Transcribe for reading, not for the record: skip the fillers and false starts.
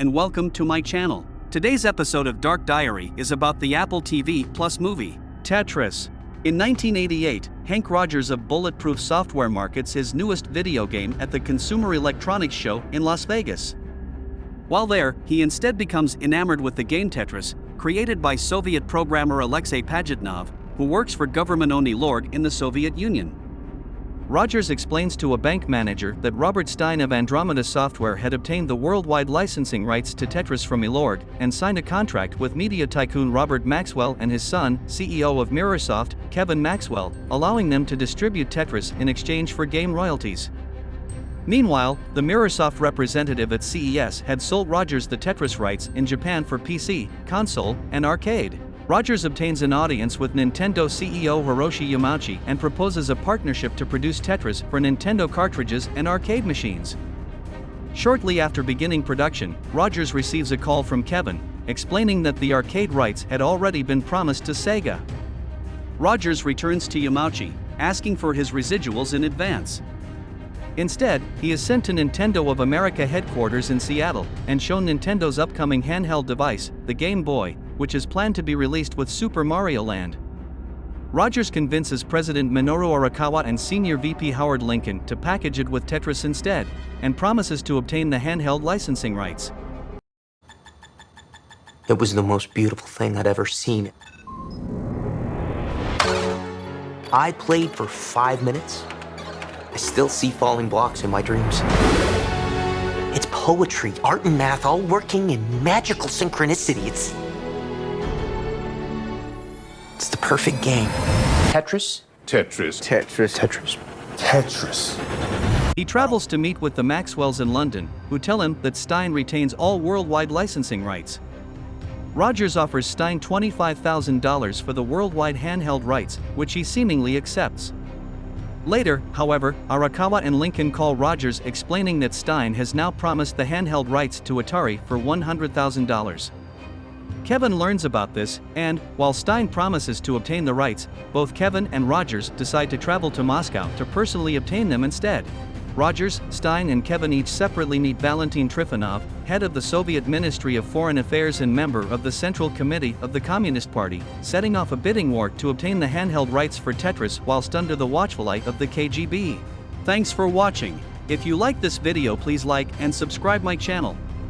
and welcome to my channel. Today's episode of Dark Diary is about the Apple TV Plus movie, Tetris. In 1988, Henk Rogers of Bulletproof Software markets his newest video game at the Consumer Electronics Show in Las Vegas. While there, he instead becomes enamored with the game Tetris, created by Soviet programmer Alexey Pajitnov, who works for government-owned Elorg in the Soviet Union. Rogers explains to a bank manager that Robert Stein of Andromeda Software had obtained the worldwide licensing rights to Tetris from Elorg and signed a contract with media tycoon Robert Maxwell and his son, CEO of Mirrorsoft, Kevin Maxwell, allowing them to distribute Tetris in exchange for game royalties. Meanwhile, the Mirrorsoft representative at CES had sold Rogers the Tetris rights in Japan for PC, console, and arcade. Rogers obtains an audience with Nintendo CEO Hiroshi Yamauchi and proposes a partnership to produce Tetris for Nintendo cartridges and arcade machines. Shortly after beginning production, Rogers receives a call from Kevin, explaining that the arcade rights had already been promised to Sega. Rogers returns to Yamauchi, asking for his residuals in advance. Instead, he is sent to Nintendo of America headquarters in Seattle and shown Nintendo's upcoming handheld device, the Game Boy, which is planned to be released with Super Mario Land. Rogers convinces President Minoru Arakawa and Senior VP Howard Lincoln to package it with Tetris instead, and promises to obtain the handheld licensing rights. It was the most beautiful thing I'd ever seen. I played for 5 minutes. I still see falling blocks in my dreams. It's poetry, art, and math all working in magical synchronicity. It's the perfect game. Tetris? Tetris. Tetris. Tetris. Tetris. He travels to meet with the Maxwells in London, who tell him that Stein retains all worldwide licensing rights. Rogers offers Stein $25,000 for the worldwide handheld rights, which he seemingly accepts. Later, however, Arakawa and Lincoln call Rogers explaining that Stein has now promised the handheld rights to Atari for $100,000. Kevin learns about this, and, while Stein promises to obtain the rights, both Kevin and Rogers decide to travel to Moscow to personally obtain them instead. Rogers, Stein and Kevin each separately meet Valentin Trifonov, head of the Soviet Ministry of Foreign Affairs and member of the Central Committee of the Communist Party, setting off a bidding war to obtain the handheld rights for Tetris whilst under the watchful eye of the KGB. Thanks for watching. If you like this video, please like and subscribe my channel.